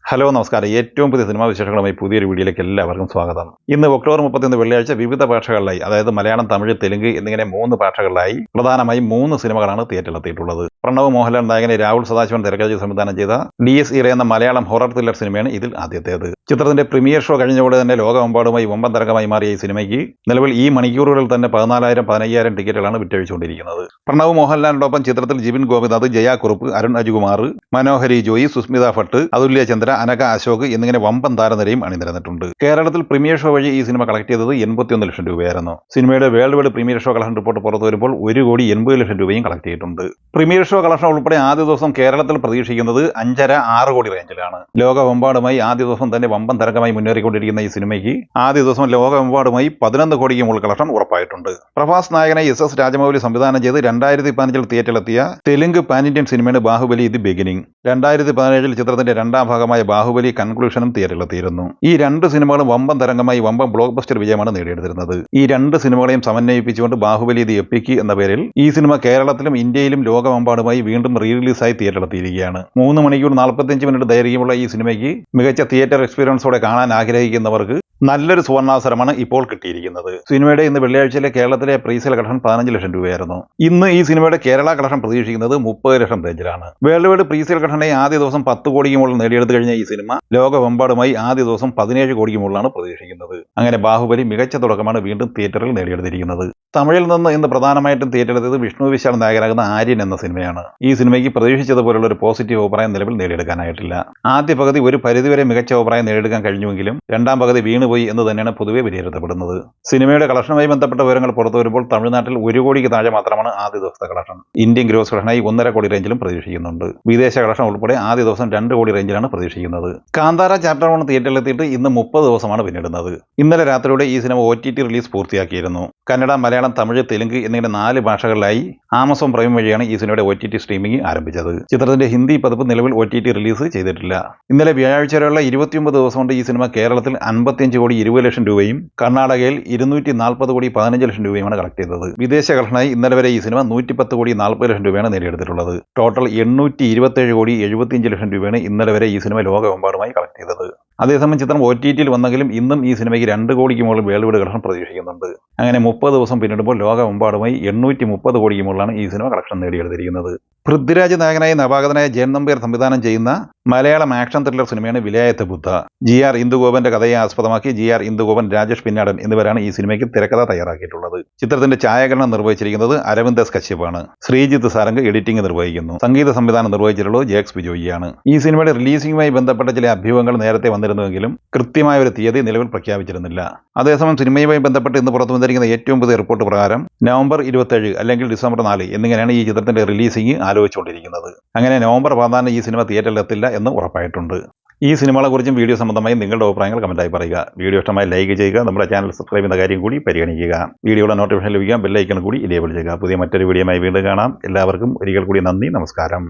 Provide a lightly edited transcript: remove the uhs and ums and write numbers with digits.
Hello നമസ്കാരം. ഏറ്റവും പുതിയ സിനിമാ വിശേഷങ്ങളുമായി പുതിയൊരു വീഡിയോയിലേക്ക് എല്ലാവർക്കും സ്വാഗതം. ഇന്ന് ഒക്ടോബർ 31 വെള്ളിയാഴ്ച വിവിധ ഭാഷകളിലായി, അതായത് മലയാളം, തമിഴ്, തെലുങ്ക് എന്നിങ്ങനെ 3 ഭാഷകളിലായി പ്രധാനമായും 3 സിനിമകളാണ് തിയേറ്ററിലെത്തിയിട്ടുള്ളത്. പ്രണവ് മോഹൻലാൽ നായകനെ രാഹുൽ സദാശിവൻ തിരക്കഥ സംവിധാനം ചെയ്ത DS ഇറ എന്ന മലയാളം ഹൊറർ ത്രില്ലർ സിനിമയാണ് ഇതിൽ ആദ്യത്തേത്. ചിത്രത്തിന്റെ പ്രീമിയർ ഷോ കഴിഞ്ഞതോടെ തന്നെ ലോകമെമ്പാടുമായി വമ്പൻ തരംഗമായി മാറിയ ഈ സിനിമയ്ക്ക് നിലവിൽ ഈ മണിക്കൂറുകളിൽ തന്നെ 14,000-15,000 ടിക്കറ്റുകളാണ് വിറ്റഴിച്ചുകൊണ്ടിരിക്കുന്നത്. പ്രണവ് മോഹൻലാലിനോടൊപ്പം ചിത്രത്തിൽ ജിബിൻ ഗോപിനാഥ്, ജയ കുറുപ്പ്, അരുൺ അജുകുമാർ, മനോഹരി ജോയി, സുസ്മിത ഭട്ട്, അതുല്യ ചന്ദ്ര, അനക അശോക് എന്നിങ്ങനെ വമ്പൻ താരനിരയും അണിനിരന്നിട്ടുണ്ട്. കേരളത്തിൽ പ്രീമിയർ ഷോ വഴി ഈ സിനിമ കളക്ട് ചെയ്തത് 81 ലക്ഷം രൂപയായിരുന്നു. സിനിമയുടെ world wide premiere show collection report പുറത്തു വരുമ്പോൾ 1,80,00,000 രൂപയും കളക്ട് ചെയ്തിട്ടുണ്ട്. പ്രീമിയർ ഷോ കളക്ഷൻ ഉൾപ്പെടെ ആദ്യ ദിവസം കേരളത്തിൽ പ്രതീക്ഷിക്കുന്നത് 5.5-6 കോടി റേഞ്ചിലാണ്. ലോകമെമ്പാടുമായി ആദ്യ ദിവസം തന്നെ വമ്പൻ തരംഗമായി മുന്നേറിക്കൊണ്ടിരിക്കുന്ന ഈ സിനിമയ്ക്ക് ആദ്യ ദിവസം ലോകമെമ്പാടുമായി 11 കോടിക്ക് മുകളിൽ കളക്ഷൻ ഉറപ്പായിട്ടുണ്ട്. പ്രഭാസ് നായകനായി SS രാജമൗലി സംവിധാനം ചെയ്ത് 2015 തിയേറ്ററിലെത്തിയ തെലുങ്ക് പാൻ ഇന്ത്യൻ സിനിമയാണ് ബാഹുബലി ദി ബിഗിനിങ്. 2017 ചിത്രത്തിന്റെ രണ്ടാം ഭാഗമായ ബാഹുബലി കൺക്ലൂഷനും തിയേറ്ററിലെത്തിയിരുന്നു. ഈ 2 സിനിമകളും വമ്പൻ തരംഗമായി വമ്പൻ ബ്ലോക്ക് ബസ്റ്റർ വിജയമാണ് നേടിയെടുത്തിരുന്നത്. ഈ 2 സിനിമകളെയും സമന്വയിപ്പിച്ചുകൊണ്ട് ബാഹുബലി ദി എപ്പിക് എന്ന പേരിൽ ഈ സിനിമ കേരളത്തിലും ഇന്ത്യയിലും ലോകമെമ്പാടുമായി വീണ്ടും റീ റിലീസായി തിയേറ്ററിലെത്തിയിരിക്കുകയാണ്. 3 മണിക്കൂർ 45 മിനിറ്റ് ദൈർഘ്യമുള്ള ഈ സിനിമയ്ക്ക് മികച്ച തിയേറ്റർ എക്സ്പീരിയൻസോടെ കാണാൻ ആഗ്രഹിക്കുന്നവർക്ക് നല്ലൊരു സുവർണാവസരമാണ് ഇപ്പോൾ കിട്ടിയിരിക്കുന്നത്. സിനിമയുടെ ഇന്ന് വെള്ളിയാഴ്ചയിലെ കേരളത്തിലെ പ്രീസെയിൽ കളക്ഷൻ 15 ലക്ഷം രൂപയായിരുന്നു. ഇന്ന് ഈ സിനിമയുടെ കേരള കളക്ഷൻ പ്രതീക്ഷിക്കുന്നത് 30 ലക്ഷം റേഞ്ചിലാണ്. വേൾഡ് വൈഡ് പ്രീസെയിൽ കളക്ഷനെ ആദ്യ ദിവസം 10 കോടിക്ക് മുകളിൽ നേടിയെടുത്തു കഴിഞ്ഞ ഈ സിനിമ ലോകമെമ്പാടുമായി ആദ്യ ദിവസം 17 കോടിക്ക് മുകളിലാണ് പ്രതീക്ഷിക്കുന്നത്. അങ്ങനെ ബാഹുബലി മികച്ച തുടക്കമാണ് വീണ്ടും തിയേറ്ററിൽ നേടിയെടുത്തിരിക്കുന്നത്. തമിഴിൽ നിന്ന് ഇന്ന് പ്രധാനമായിട്ടും തിയേറ്ററിലെത്തിയത് വിഷ്ണു വിശാൽ നായകനാകുന്ന ആര്യൻ എന്ന സിനിമയാണ്. ഈ സിനിമയ്ക്ക് പ്രതീക്ഷിച്ചതുപോലുള്ള ഒരു പോസിറ്റീവ് അഭിപ്രായം നിലവിൽ നേടിയെടുക്കാനായിട്ടില്ല. ആദ്യ പകുതി ഒരു പരിധിവരെ മികച്ച അഭിപ്രായം നേടിയെടുക്കാൻ കഴിഞ്ഞുവെങ്കിലും രണ്ടാം പകുതി വീണുപോയി എന്ന് തന്നെയാണ് പൊതുവെ വിലയിരുത്തപ്പെടുന്നത്. സിനിമയുടെ കളക്ഷനുമായി ബന്ധപ്പെട്ട വിവരങ്ങൾ പുറത്തു വരുമ്പോൾ തമിഴ്നാട്ടിൽ 1 കോടിക്ക് താഴെ മാത്രമാണ് ആദ്യ ദിവസത്തെ കളക്ഷൻ. ഇന്ത്യൻ ഗ്രോസ് കളക്ഷനായി 1.5 കോടി റേഞ്ചിലും പ്രതീക്ഷിക്കുന്നുണ്ട്. വിദേശ കളക്ഷൻ ഉൾപ്പെടെ ആദ്യ ദിവസം 2 കോടി റേഞ്ചിലാണ് പ്രതീക്ഷിക്കുന്നത്. കാന്താര ചാപ്റ്റർ 1 തിയേറ്ററിലെത്തിയിട്ട് ഇന്ന് 30 ദിവസമാണ് പിന്നിടുന്നത്. ഇന്നലെ രാത്രിയോടെ ഈ സിനിമ OTT റിലീസ് പൂർത്തിയാക്കിയിരുന്നു. കന്നഡ, മലയാളം, തമിഴ്, തെലുങ്ക് എന്നിങ്ങനെ 4 ഭാഷകളിലായി ആമസോൺ പ്രൈം വഴിയാണ് ഈ സിനിമയുടെ OTT സ്ട്രീമിംഗ് ആരംഭിച്ചത്. ചിത്രത്തിന്റെ ഹിന്ദി പതിപ്പ് നിലവിൽ OTT റിലീസ് ചെയ്തിട്ടില്ല. ഇന്നലെ വ്യാഴാഴ്ച വരെയുള്ള 29 ദിവസം കൊണ്ട് ഈ സിനിമ കേരളത്തിൽ 55 കോടി 20 ലക്ഷം രൂപയും കർണാടകയിൽ 240 കോടി 15 ലക്ഷം രൂപയുമാണ് കളക്ട് ചെയ്തത്. വിദേശ കളക്ഷനായി ഇന്നലെ വരെ ഈ സിനിമ 110 കോടി 40 ലക്ഷം രൂപയാണ് നേടിയെടുത്തിട്ടുള്ളത്. ടോട്ടൽ 827 കോടി 75 ലക്ഷം രൂപയാണ് ഇന്നലെ വരെ ഈ സിനിമ ലോകമെമ്പാടുമായി കളക്ട് ചെയ്തത്. അതേസമയം ചിത്രം OTTയിൽ വന്നെങ്കിലും ഇന്നും ഈ സിനിമയ്ക്ക് 2 കോടിക്ക് മുകളിൽ വേൾഡ് വൈഡ് കളക്ഷൻ പ്രതീക്ഷിക്കുന്നുണ്ട്. അങ്ങനെ 30 ദിവസം പിന്നിടുമ്പോൾ ലോകമെമ്പാടുമായി 830 കോടിക്ക് മുകളിലാണ് ഈ സിനിമ കളക്ഷൻ നേടിയെടുത്തിരിക്കുന്നത്. പൃഥ്വിരാജ് നായകനായി നവാഗതനായ ജയൻ നമ്പ്യാർ സംവിധാനം ചെയ്യുന്ന മലയാളം ആക്ഷൻ ത്രില്ലർ സിനിമയാണ് വിലായത്ത് ബുദ്ധ. GR ഇന്ദുഗോപന്റെ കഥയെ ആസ്പദമാക്കി GR ഇന്ദുഗോപൻ, രാജേഷ് പിന്നാടൻ എന്നിവരാണ് ഈ സിനിമയ്ക്ക് തിരക്കഥ തയ്യാറാക്കിയിട്ടുള്ളത്. ചിത്രത്തിന്റെ ഛായാഗ്രഹണം നിർവഹിച്ചിരിക്കുന്നത് അരവിന്ദ് എസ് കശ്യപാണ്. ശ്രീജിത്ത് സാരംഗ് എഡിറ്റിംഗ് നിർവഹിക്കുന്നു. സംഗീത സംവിധാനം നിർവഹിച്ചിട്ടുള്ളത് ജേക്സ് ബിജോയിയാണ്. ഈ സിനിമയുടെ റിലീസിംഗുമായി ബന്ധപ്പെട്ട ചില അഭ്യൂഹങ്ങൾ നേരത്തെ വന്നിരുന്നുവെങ്കിലും കൃത്യമായ ഒരു തീയതി നിലവിൽ പ്രഖ്യാപിച്ചിരുന്നില്ല. അതേസമയം സിനിമയുമായി ബന്ധപ്പെട്ട് ഇന്ന് പുറത്തു വന്നിരിക്കുന്ന ഏറ്റവും പുതിയ റിപ്പോർട്ട് പ്രകാരം നവംബർ 27 അല്ലെങ്കിൽ ഡിസംബർ 4 എന്നിങ്ങനെയാണ് ഈ ചിത്രത്തിന്റെ റിലീസിംഗ് ആലോചിച്ചുകൊണ്ടിരിക്കുന്നത്. അങ്ങനെ നവംബർ 14 ഈ സിനിമ തിയേറ്ററിൽ എത്തില്ല എന്ന് ഉറപ്പായിട്ടുണ്ട്. ഈ സിനിമകളെക്കുറിച്ചും വീഡിയോ സംബന്ധമായി നിങ്ങളുടെ അഭിപ്രായങ്ങൾ കമന്റായി പറയുക. വീഡിയോ ഇഷ്ടമായി ലൈക്ക് ചെയ്യുക. നമ്മുടെ ചാനൽ സബ്സ്ക്രൈബ് ചെയ്യുന്ന കാര്യം കൂടി പരിഗണിക്കുക. വീഡിയോയുടെ നോട്ടിഫിക്കേഷൻ ലഭിക്കാൻ ബെൽ ഐക്കൺ കൂടി എനേബിൾ ചെയ്യുക. പുതിയ മറ്റൊരു വീഡിയോയുമായി വീണ്ടും കാണാം. എല്ലാവർക്കും ഒരിക്കൽ കൂടി നന്ദി, നമസ്കാരം.